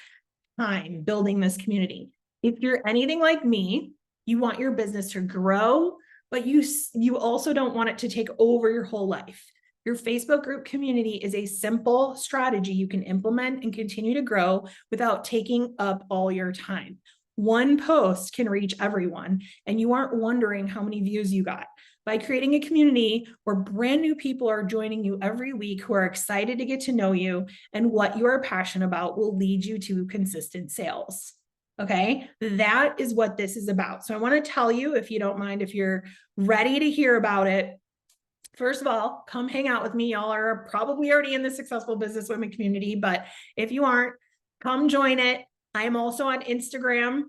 time building this community. If you're anything like me, you want your business to grow, but you also don't want it to take over your whole life. Your Facebook group community is a simple strategy you can implement and continue to grow without taking up all your time. One post can reach everyone, and you aren't wondering how many views you got. By creating a community where brand new people are joining you every week who are excited to get to know you and what you are passionate about will lead you to consistent sales. Okay, that is what this is about. So I want to tell you, if you don't mind, if you're ready to hear about it, first of all, come hang out with me. Y'all are probably already in the Successful Business Women community, but if you aren't, come join it. I am also on Instagram.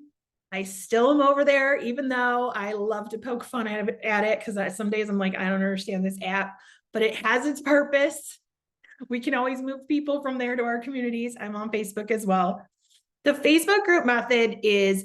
I still am over there, even though I love to poke fun at it because some days I'm like, I don't understand this app, but it has its purpose. We can always move people from there to our communities. I'm on Facebook as well. The Facebook group method is,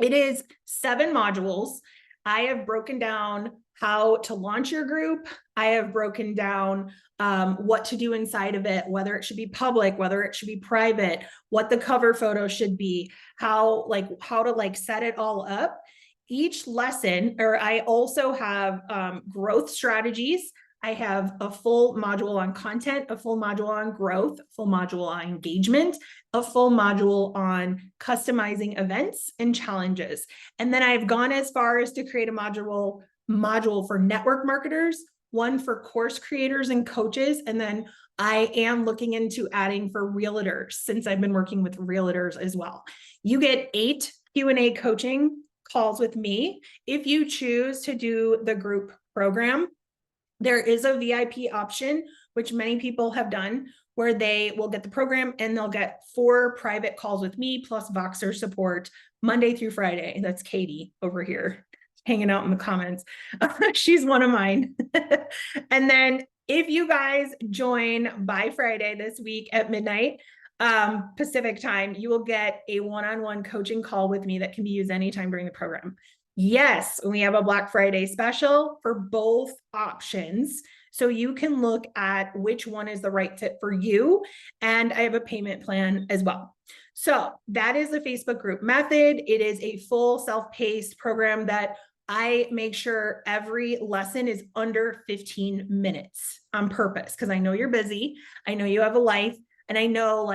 it is 7 modules. I have broken down how to launch your group. I have broken down what to do inside of it, whether it should be public, whether it should be private, what the cover photo should be, how to set it all up. Each lesson, or I also have growth strategies. I have a full module on content, a full module on growth, a full module on engagement, a full module on customizing events and challenges. And then I've gone as far as to create a module for network marketers, one for course creators and coaches, and then I am looking into adding for realtors since I've been working with realtors as well. You get 8 Q&A coaching calls with me if you choose to do the group program. There is a VIP option, which many people have done, where they will get the program and they'll get 4 private calls with me plus Voxer support Monday through Friday. That's Katie over here hanging out in the comments. She's one of mine. And then if you guys join by Friday this week at midnight Pacific time, you will get a one-on-one coaching call with me that can be used anytime during the program. Yes, we have a Black Friday special for both options. So you can look at which one is the right fit for you. And I have a payment plan as well. So that is the Facebook group method. It is a full self-paced program that I make sure every lesson is under 15 minutes on purpose because I know you're busy. I know you have a life. And I know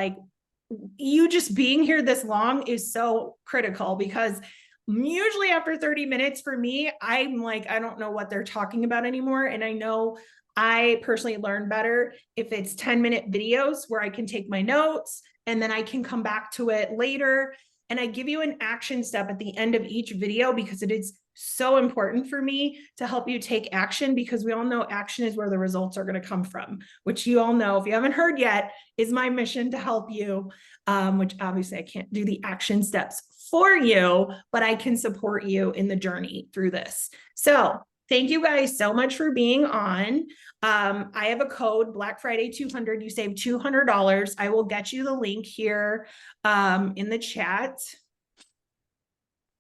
you just being here this long is so critical because usually after 30 minutes for me, I'm like, I don't know what they're talking about anymore. And I know I personally learn better if it's 10-minute videos where I can take my notes and then I can come back to it later. And I give you an action step at the end of each video because it is so important for me to help you take action because we all know action is where the results are going to come from, which you all know, if you haven't heard yet, is my mission to help you, which obviously I can't do the action steps for you, but I can support you in the journey through this. So thank you guys so much for being on. I have a code Black Friday 200. You save $200. I will get you the link here in the chat.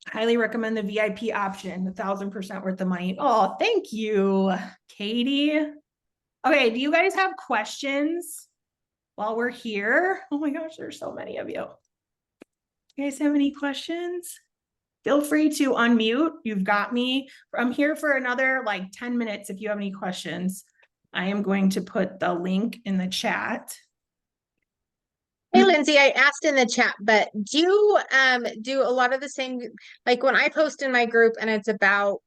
Highly recommend the VIP option, 1,000% worth the money. Oh, thank you, Katie. Okay, do you guys have questions while we're here? Oh my gosh, there's so many of you. You guys have any questions? Feel free to unmute. You've got me. I'm here for another 10 minutes if you have any questions. I am going to put the link in the chat. Hey, Lindsay, I asked in the chat, but do you do a lot of the same, like when I post in my group and it's about,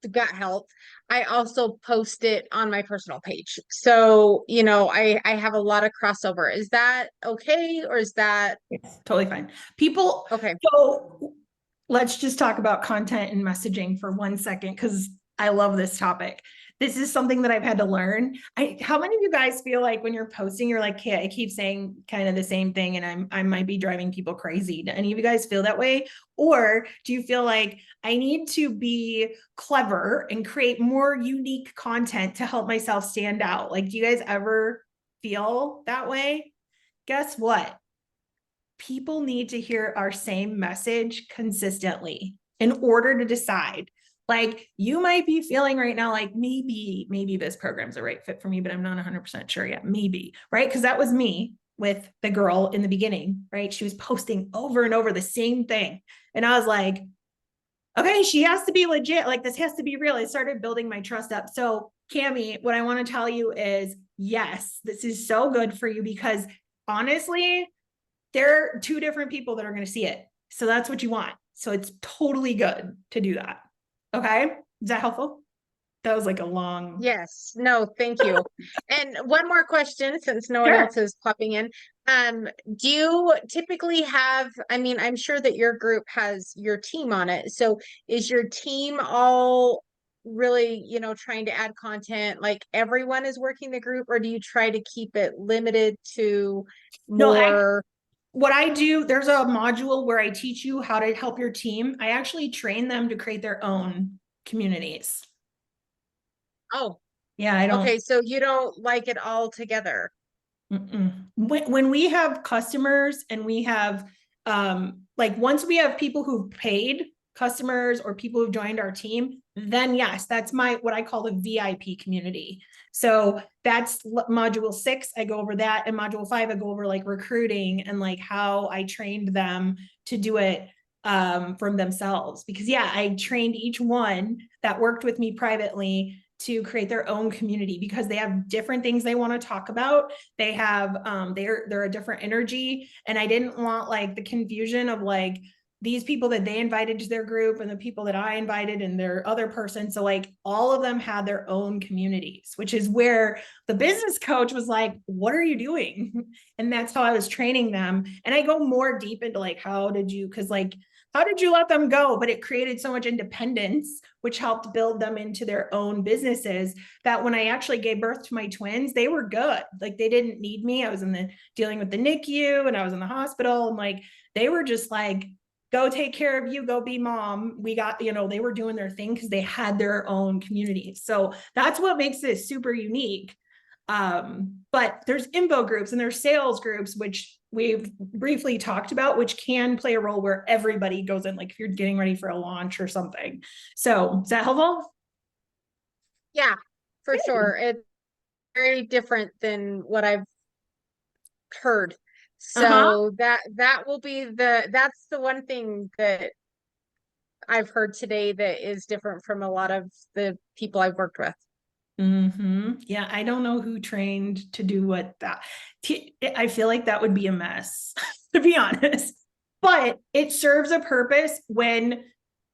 gut health, I also post it on my personal page. So, you know, I have a lot of crossover. Is that okay? Or is that It's totally fine. People, okay? so let's just talk about content and messaging for 1 second, because I love this topic. This is something that I've had to learn. How many of you guys feel like when you're posting, you're like, okay, I keep saying kind of the same thing and I might be driving people crazy. Do any of you guys feel that way? Or do you feel like I need to be clever and create more unique content to help myself stand out? Like, do you guys ever feel that way? Guess what? People need to hear our same message consistently in order to decide. Like, you might be feeling right now like maybe this program's the right fit for me, but I'm not 100% sure yet. Maybe, right? Because that was me with the girl in the beginning, right? She was posting over and over the same thing. And I was like, okay, she has to be legit. Like, this has to be real. I started building my trust up. So, Cami, what I want to tell you is yes, this is so good for you, because honestly, there are two different people that are going to see it. So that's what you want. So it's totally good to do that. Okay. Is that helpful? That was like a long. Yes. No, thank you. And one more question, since no one Sure. else is popping in. Do you typically have, I mean, I'm sure that your group has your team on it. So is your team all really, you know, trying to add content, like everyone is working the group, or do you try to keep it limited to No, more? what I do, there's a module where I teach you how to help your team. I actually train them to create their own communities. Oh, Yeah, I don't. okay. So you don't like it all together. When we have customers and we have like, once we have people who've paid customers or people who've joined our team, then yes, that's my what I call the VIP community. So that's module 6. I go over that, and module 5 I go over like recruiting and like how I trained them to do it from themselves. Because yeah, I trained each one that worked with me privately to create their own community, because they have different things they want to talk about. They have they're a different energy, and I didn't want like the confusion of like these people that they invited to their group and the people that I invited and their other person. So like all of them had their own communities, which is where the business coach was like, what are you doing? And that's how I was training them. And I go more deep into like, how did you, because like, how did you let them go? But it created so much independence, which helped build them into their own businesses, that when I actually gave birth to my twins, they were good. Like, they didn't need me. I was in the dealing with the NICU and I was in the hospital, and like, they were just like, go take care of you, go be mom. We got, you know, they were doing their thing because they had their own community. So that's what makes it super unique. But there's info groups and there's sales groups, which we've briefly talked about, which can play a role where everybody goes in, like if you're getting ready for a launch or something. So is that helpful? Yeah, for Good. sure. It's very different than what I've heard. Uh-huh. So that will be that's the one thing that I've heard today that is different from a lot of the people I've worked with. Yeah, I don't know who trained to do what that. I feel like that would be a mess, to be honest. But it serves a purpose when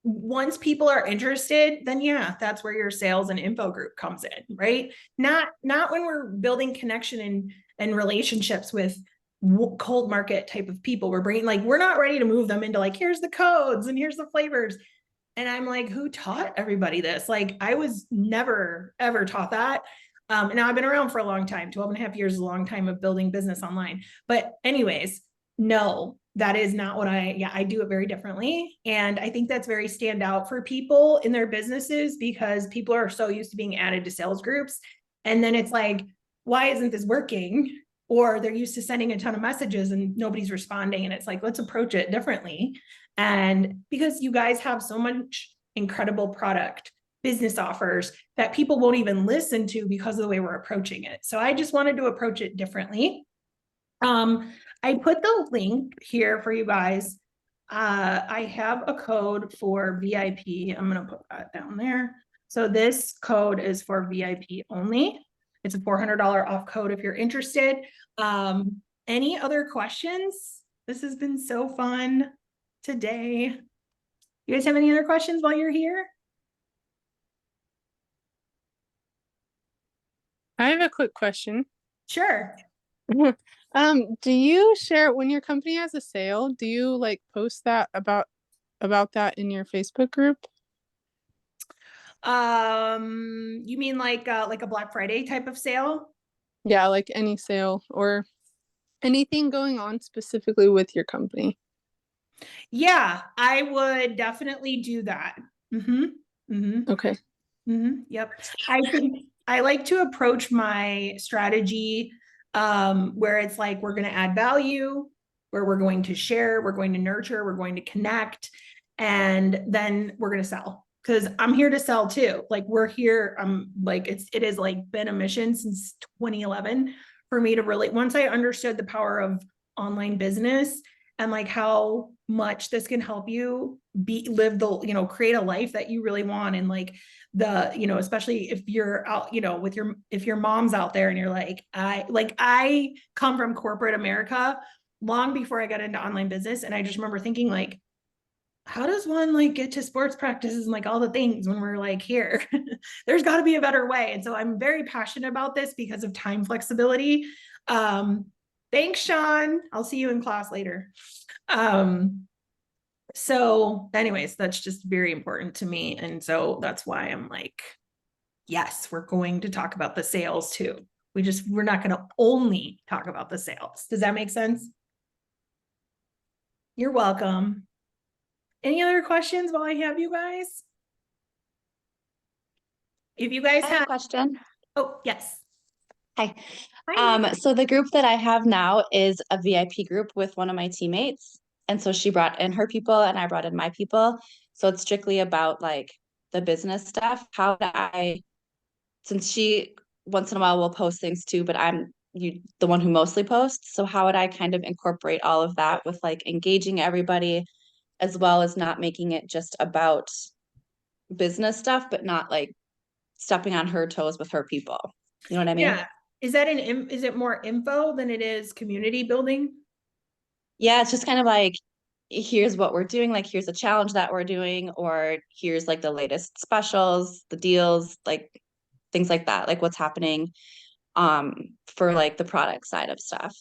once people are interested, then yeah, that's where your sales and info group comes in, right? Not when we're building connection and relationships with cold market type of people. We're bringing like, we're not ready to move them into like, here's the codes and here's the flavors. And I'm like, who taught everybody this? Like, I was never, ever taught that. And now I've been around for a long time. 12 and a half years is a long time of building business online. But anyways, no, that is not what I do it very differently. And I think that's very standout for people in their businesses, because people are so used to being added to sales groups. And then it's like, why isn't this working? Or they're used to sending a ton of messages and nobody's responding. And it's like, let's approach it differently. And because you guys have so much incredible product, business offers that people won't even listen to because of the way we're approaching it. So I just wanted to approach it differently. I put the link here for you guys. I have a code for VIP. I'm going to put that down there. So this code is for VIP only. It's a $400 off code if you're interested. Any other questions? This has been so fun today. You guys have any other questions while you're here? I have a quick question. Sure. Do you share when your company has a sale, do you like post that about that in your Facebook group? You mean like a Black Friday type of sale? Yeah, like any sale or anything going on specifically with your company. Yeah, I would definitely do that. Mm-hmm. Mm-hmm. Okay. Mm-hmm. Yep. I think I like to approach my strategy where it's like we're going to add value, where we're going to share, we're going to nurture, we're going to connect, and then we're going to sell. Because I'm here to sell too. Like we're here. Like it is like been a mission since 2011 for me to really, once I understood the power of online business and like how much this can help you live the, create a life that you really want. And like especially if you're out, if your mom's out there and you're like, I come from corporate America long before I got into online business. And I just remember thinking like, how does one like get to sports practices and like all the things when we're like here? There's got to be a better way. And so I'm very passionate about this because of time flexibility. Thanks, Sean. I'll see you in class later. So anyways, that's just very important to me. And so that's why I'm like, yes, we're going to talk about the sales too. We're not going to only talk about the sales. Does that make sense? You're welcome. Any other questions while I have you guys? If you guys I have a have, question. oh, yes. Hi. Hi. So the group that I have now is a VIP group with one of my teammates. And so she brought in her people and I brought in my people. So it's strictly about like the business stuff. How do since she once in a while will post things too, but I'm the one who mostly posts. So how would I kind of incorporate all of that with like engaging everybody as well as not making it just about business stuff, but not like stepping on her toes with her people. You know what I mean? Yeah. Is it more info than it is community building? Yeah, it's just kind of like, here's what we're doing, like here's a challenge that we're doing, or here's like the latest specials, the deals, like things like that, like what's happening for like the product side of stuff.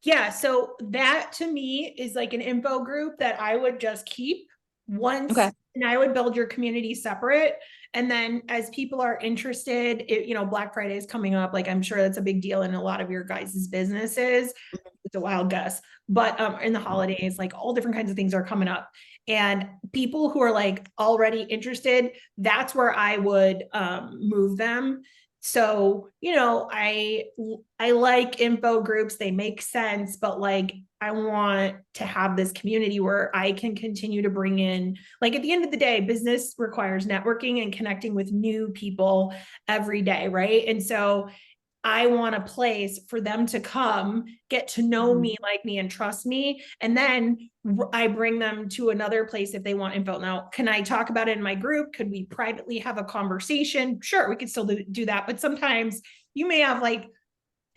Yeah, so that to me is like an info group that I would just keep once, Okay. and I would build your community separate. And then as people are interested, Black Friday is coming up. Like I'm sure that's a big deal in a lot of your guys' businesses. It's a wild guess, but in the holidays, like all different kinds of things are coming up. And people who are like already interested, that's where I would move them. So, I like info groups, they make sense, but like I want to have this community where I can continue to bring in, like at the end of the day, business requires networking and connecting with new people every day, right? And so I want a place for them to come, get to know me, like me, and trust me. And then I bring them to another place if they want info. Now, can I talk about it in my group? Could we privately have a conversation? Sure, we could still do that. But sometimes you may have like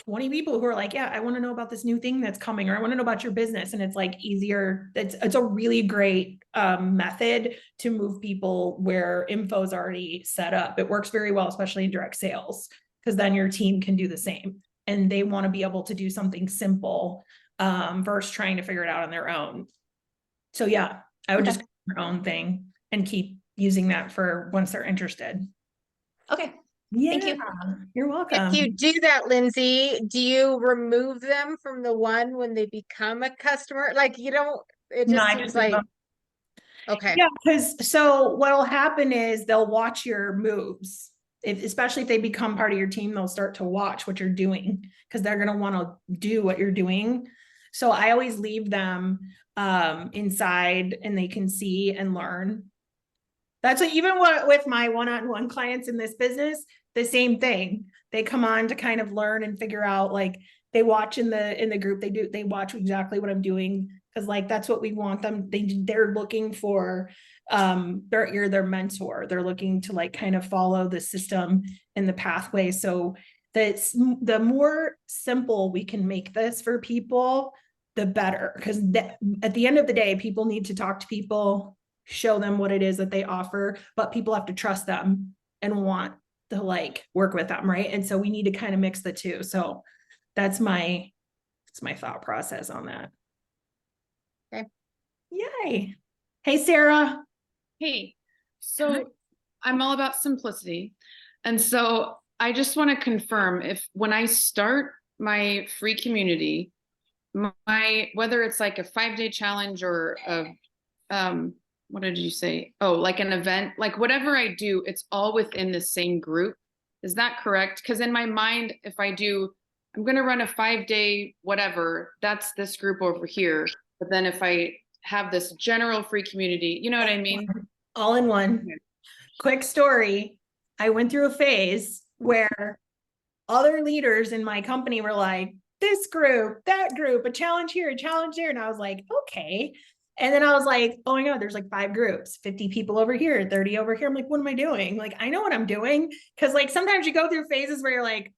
20 people who are like, yeah, I want to know about this new thing that's coming, or I want to know about your business. And it's like easier. It's a really great method to move people where info is already set up. It works very well, especially in direct sales, because then your team can do the same and they want to be able to do something simple versus trying to figure it out on their own. So yeah, I would just do your own thing and keep using that for once they're interested. Okay. Yeah, Thank you. You're welcome. If you do that, Lindsay, do you remove them from the one when they become a customer? Like you don't, it just seems like, okay. Yeah, because so what'll happen is they'll watch your moves. Especially if they become part of your team, they'll start to watch what you're doing because they're going to want to do what you're doing. So I always leave them inside and they can see and learn. That's what, even with my one-on-one clients in this business, the same thing. They come on to kind of learn and figure out, like they watch in the group, they watch exactly what I'm doing. Cause like, that's what we want them. They're looking for, you're their mentor. They're looking to like kind of follow the system and the pathway. So that's the more simple we can make this for people, the better. Cause at the end of the day, people need to talk to people, show them what it is that they offer, but people have to trust them and want to like work with them, right? And so we need to kind of mix the two. So that's my thought process on that. Okay. Yay. Hey, Sarah. Hey, so I'm all about simplicity. And so I just want to confirm if when I start my free community, my whether it's like a 5-day challenge or what did you say? Oh, like an event, like whatever I do, it's all within the same group. Is that correct? Because in my mind, if I'm going to run a 5-day whatever, that's this group over here. But then if I have this general free community, you know what I mean? All in one. Okay. Quick story. I went through a phase where other leaders in my company were like, this group, that group, a challenge here, a challenge there. And I was like, okay. And then I was like, oh my God, there's like 5 groups, 50 people over here, 30 over here. I'm like, what am I doing? Like, I know what I'm doing. Cause like sometimes you go through phases where you're like,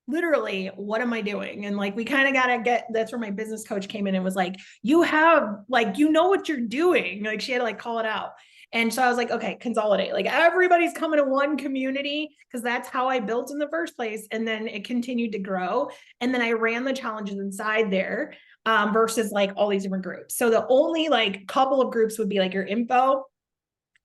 literally, what am I doing? And like, we kind of got to get, that's where my business coach came in and was like, you have, like, you know what you're doing. Like she had to like call it out. And so I was like, okay, consolidate. Like everybody's coming to one community because that's how I built in the first place. And then it continued to grow. And then I ran the challenges inside there versus like all these different groups. So the only like couple of groups would be like your info,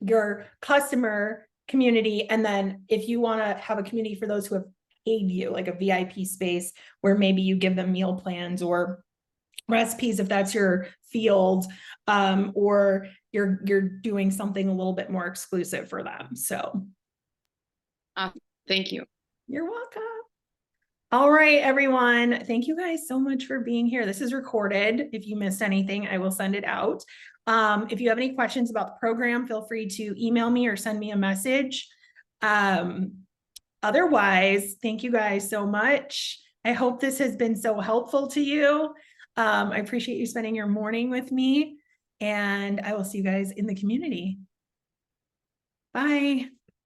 your customer community. And then if you want to have a community for those who have paid you, like a VIP space where maybe you give them meal plans or recipes if that's your field, or you're doing something a little bit more exclusive for them. So Thank you. you're welcome. All right, everyone. Thank you guys so much for being here. This is recorded. If you missed anything, I will send it out. If you have any questions about the program, feel free to email me or send me a message. Otherwise, thank you guys so much. I hope this has been so helpful to you. I appreciate you spending your morning with me, and I will see you guys in the community. Bye.